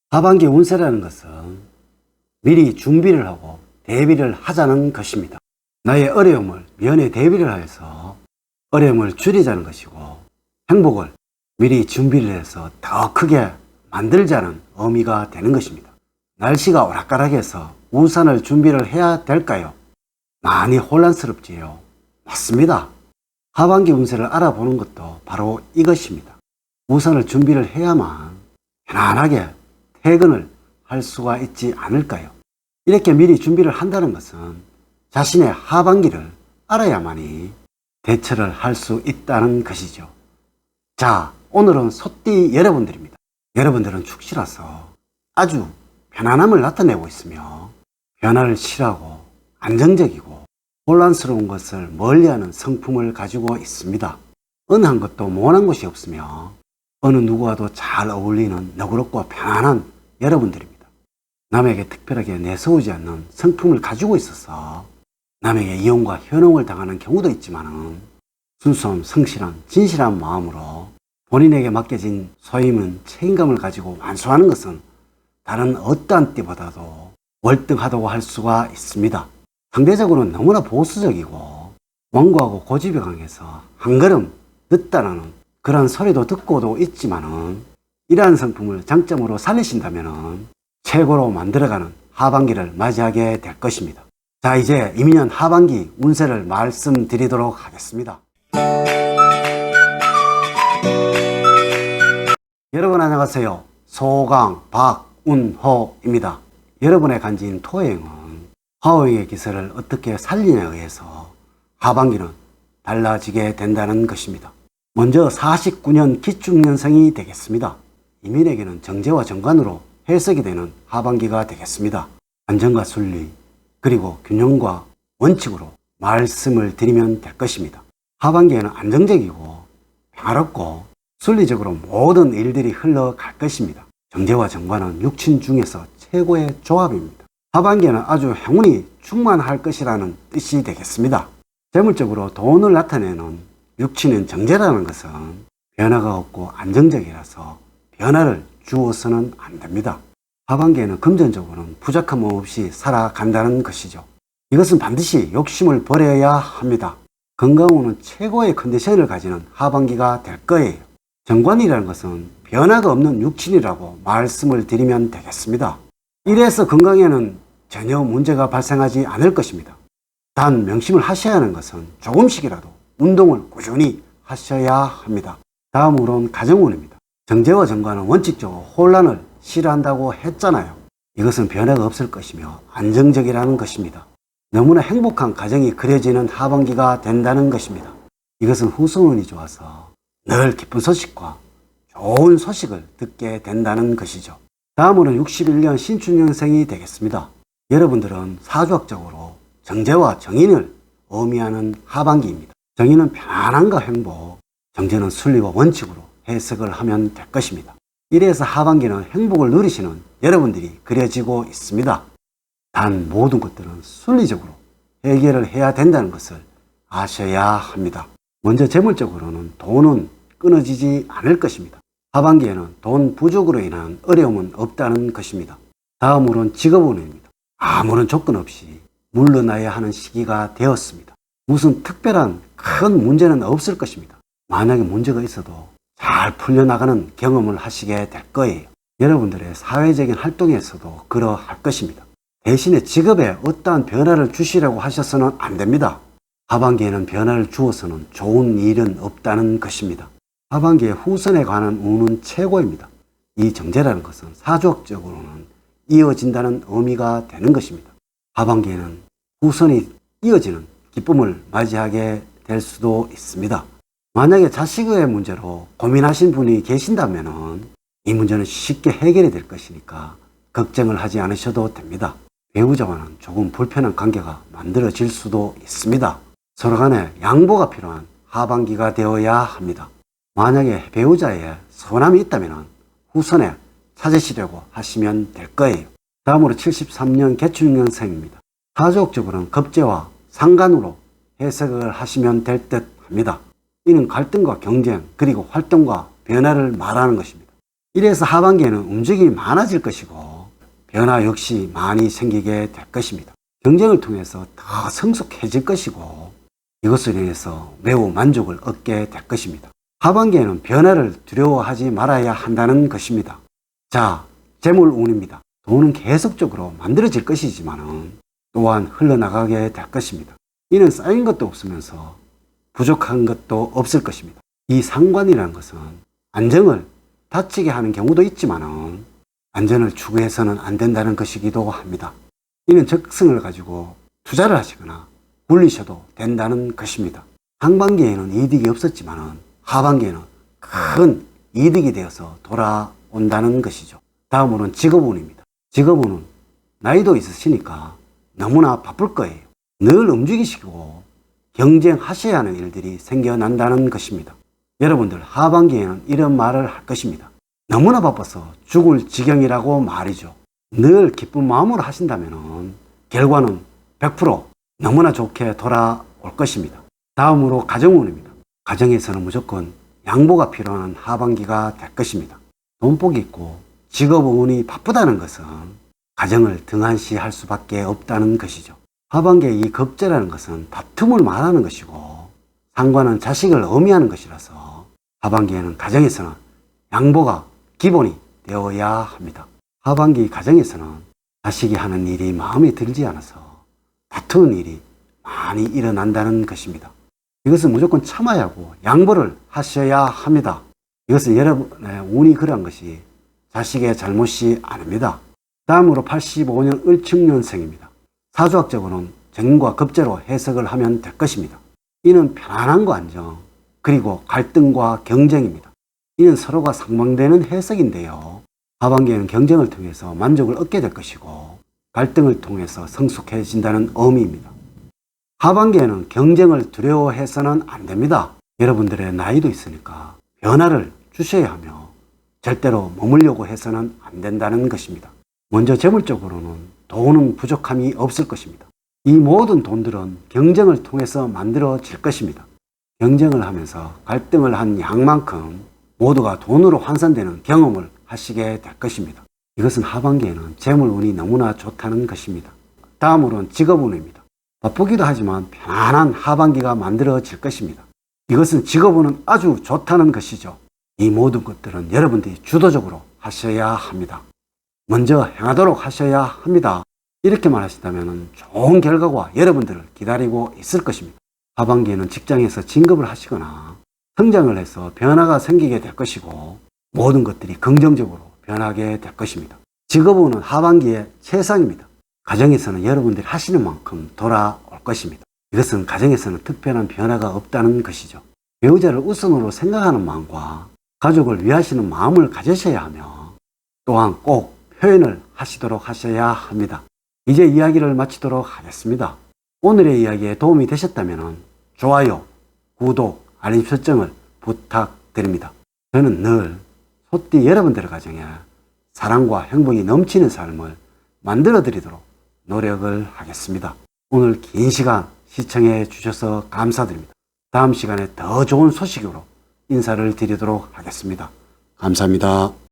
하반기 운세라는 것은 미리 준비를 하고 대비를 하자는 것입니다. 나의 어려움을 면에 대비를 하여서 어려움을 줄이자는 것이고, 행복을 미리 준비를 해서 더 크게 만들자는 의미가 되는 것입니다. 날씨가 오락가락해서 우산을 준비를 해야 될까요? 많이 혼란스럽지요. 맞습니다. 하반기 운세를 알아보는 것도 바로 이것입니다. 우산을 준비를 해야만 편안하게 퇴근을 할 수가 있지 않을까요? 이렇게 미리 준비를 한다는 것은 자신의 하반기를 알아야만이 대처를 할 수 있다는 것이죠. 자, 오늘은 소띠 여러분들입니다. 여러분들은 축시라서 아주 편안함을 나타내고 있으며 변화를 싫어하고 안정적이고 혼란스러운 것을 멀리하는 성품을 가지고 있습니다. 어느 한 것도 모난 것이 없으며 어느 누구와도 잘 어울리는 너그럽고 편안한 여러분들입니다. 남에게 특별하게 내세우지 않는 성품을 가지고 있어서 남에게 이용과 현혹을 당하는 경우도 있지만 순수한 성실한 진실한 마음으로 본인에게 맡겨진 소임은 책임감을 가지고 완수하는 것은 다른 어떠한 때보다도 월등하다고 할 수가 있습니다. 상대적으로는 너무나 보수적이고 완고하고 고집이 강해서 한 걸음 늦다라는 그런 소리도 듣고도 있지만은 이러한 성품을 장점으로 살리신다면은 최고로 만들어가는 하반기를 맞이하게 될 것입니다. 자, 이제 이민년 하반기 운세를 말씀드리도록 하겠습니다. 여러분 안녕하세요. 소강 박운호입니다. 여러분의 간지인 토행은 화오행의 기세를 어떻게 살리냐에 의해서 하반기는 달라지게 된다는 것입니다. 먼저 49년 기축년생이 되겠습니다. 이민에게는 정제와 정관으로 해석이 되는 하반기가 되겠습니다. 안정과 순리 그리고 균형과 원칙으로 말씀을 드리면 될 것입니다. 하반기에는 안정적이고 평화롭고 순리적으로 모든 일들이 흘러갈 것입니다. 정제와 정관은 육친 중에서 최고의 조합입니다. 하반기에는 아주 행운이 충만할 것이라는 뜻이 되겠습니다. 재물적으로 돈을 나타내는 육친인 정제라는 것은 변화가 없고 안정적이라서 변화를 주어서는 안 됩니다. 하반기에는 금전적으로는 부족함 없이 살아간다는 것이죠. 이것은 반드시 욕심을 버려야 합니다. 건강운은 최고의 컨디션을 가지는 하반기가 될 거예요. 정관이라는 것은 변화가 없는 육친이라고 말씀을 드리면 되겠습니다. 이래서 건강에는 전혀 문제가 발생하지 않을 것입니다. 단 명심을 하셔야 하는 것은 조금씩이라도 운동을 꾸준히 하셔야 합니다. 다음으로는 가정운입니다. 정제와 정관은 원칙적으로 혼란을 싫어한다고 했잖아요. 이것은 변화가 없을 것이며 안정적이라는 것입니다. 너무나 행복한 가정이 그려지는 하반기가 된다는 것입니다. 이것은 후손운이 좋아서 늘 기쁜 소식과 좋은 소식을 듣게 된다는 것이죠. 다음으로는 61년 신축년생이 되겠습니다. 여러분들은 사주학적으로 정제와 정인을 의미하는 하반기입니다. 정인은 편안함과 행복, 정제는 순리와 원칙으로 해석을 하면 될 것입니다. 이래서 하반기는 행복을 누리시는 여러분들이 그려지고 있습니다. 단 모든 것들은 순리적으로 해결을 해야 된다는 것을 아셔야 합니다. 먼저 재물적으로는 돈은 끊어지지 않을 것입니다. 하반기에는 돈 부족으로 인한 어려움은 없다는 것입니다. 다음으로는 직업운입니다. 아무런 조건 없이 물러나야 하는 시기가 되었습니다. 무슨 특별한 큰 문제는 없을 것입니다. 만약에 문제가 있어도 잘 풀려나가는 경험을 하시게 될 거예요. 여러분들의 사회적인 활동에서도 그러할 것입니다. 대신에 직업에 어떠한 변화를 주시려고 하셔서는 안 됩니다. 하반기에는 변화를 주어서는 좋은 일은 없다는 것입니다. 하반기에 후손에 관한 운은 최고입니다. 이 정제라는 것은 사주학적으로는 이어진다는 의미가 되는 것입니다. 하반기에는 후손이 이어지는 기쁨을 맞이하게 될 수도 있습니다. 만약에 자식의 문제로 고민하신 분이 계신다면 이 문제는 쉽게 해결이 될 것이니까 걱정을 하지 않으셔도 됩니다. 배우자와는 조금 불편한 관계가 만들어질 수도 있습니다. 서로 간에 양보가 필요한 하반기가 되어야 합니다. 만약에 배우자의 서운함이 있다면 후손에 찾으시려고 하시면 될 거예요. 다음으로 73년 개축년생입니다. 사주학적으로는 겁재와 상관으로 해석을 하시면 될 듯 합니다. 이는 갈등과 경쟁 그리고 활동과 변화를 말하는 것입니다. 이래서 하반기에는 움직임이 많아질 것이고 변화 역시 많이 생기게 될 것입니다. 경쟁을 통해서 더 성숙해질 것이고 이것으로 인해서 매우 만족을 얻게 될 것입니다. 하반기에는 변화를 두려워하지 말아야 한다는 것입니다. 자, 재물운입니다. 돈은 계속적으로 만들어질 것이지만 또한 흘러나가게 될 것입니다. 이는 쌓인 것도 없으면서 부족한 것도 없을 것입니다. 이 상관이라는 것은 안정을 다치게 하는 경우도 있지만 안전을 추구해서는 안 된다는 것이기도 합니다. 이는 적성을 가지고 투자를 하시거나 굴리셔도 된다는 것입니다. 상반기에는 이득이 없었지만 하반기에는 큰 이득이 되어서 돌아온다는 것이죠. 다음으로는 직업운입니다. 직업운은 나이도 있으시니까 너무나 바쁠 거예요. 늘 움직이시고 경쟁하셔야 하는 일들이 생겨난다는 것입니다. 여러분들 하반기에는 이런 말을 할 것입니다. 너무나 바빠서 죽을 지경이라고 말이죠. 늘 기쁜 마음으로 하신다면 결과는 100% 너무나 좋게 돌아올 것입니다. 다음으로 가정운입니다. 가정에서는 무조건 양보가 필요한 하반기가 될 것입니다. 돈복이 있고 직업운이 바쁘다는 것은 가정을 등한시할 수밖에 없다는 것이죠. 하반기의 이 겁재라는 것은 다툼을 말하는 것이고 상관은 자식을 의미하는 것이라서 하반기에는 가정에서는 양보가 기본이 되어야 합니다. 하반기 가정에서는 자식이 하는 일이 마음에 들지 않아서 다투는 일이 많이 일어난다는 것입니다. 이것은 무조건 참아야 하고 양보를 하셔야 합니다. 이것은 여러분의 운이 그러한 것이 자식의 잘못이 아닙니다. 다음으로 85년 을축년생입니다. 사주학적으로는 정과 겁재로 해석을 하면 될 것입니다. 이는 편안함과 안정, 그리고 갈등과 경쟁입니다. 이는 서로가 상반되는 해석인데요. 하반기에는 경쟁을 통해서 만족을 얻게 될 것이고 갈등을 통해서 성숙해진다는 의미입니다. 하반기에는 경쟁을 두려워해서는 안 됩니다. 여러분들의 나이도 있으니까 변화를 주셔야 하며 절대로 머물려고 해서는 안 된다는 것입니다. 먼저 재물적으로는 돈은 부족함이 없을 것입니다. 이 모든 돈들은 경쟁을 통해서 만들어질 것입니다. 경쟁을 하면서 갈등을 한 양만큼 모두가 돈으로 환산되는 경험을 하시게 될 것입니다. 이것은 하반기에는 재물운이 너무나 좋다는 것입니다. 다음으로는 직업운입니다. 바쁘기도 하지만 편안한 하반기가 만들어질 것입니다. 이것은 직업운은 아주 좋다는 것이죠. 이 모든 것들은 여러분들이 주도적으로 하셔야 합니다. 먼저 행하도록 하셔야 합니다. 이렇게만 하신다면 좋은 결과가 여러분들을 기다리고 있을 것입니다. 하반기에는 직장에서 진급을 하시거나 성장을 해서 변화가 생기게 될 것이고 모든 것들이 긍정적으로 변하게 될 것입니다. 직업운은 하반기에 최상입니다. 가정에서는 여러분들이 하시는 만큼 돌아올 것입니다. 이것은 가정에서는 특별한 변화가 없다는 것이죠. 배우자를 우선으로 생각하는 마음과 가족을 위하시는 마음을 가지셔야 하며 또한 꼭 표현을 하시도록 하셔야 합니다. 이제 이야기를 마치도록 하겠습니다. 오늘의 이야기에 도움이 되셨다면 좋아요, 구독, 알림 설정을 부탁드립니다. 저는 늘 소띠 여러분들의 가정에 사랑과 행복이 넘치는 삶을 만들어 드리도록 노력을 하겠습니다. 오늘 긴 시간 시청해 주셔서 감사드립니다. 다음 시간에 더 좋은 소식으로 인사를 드리도록 하겠습니다. 감사합니다.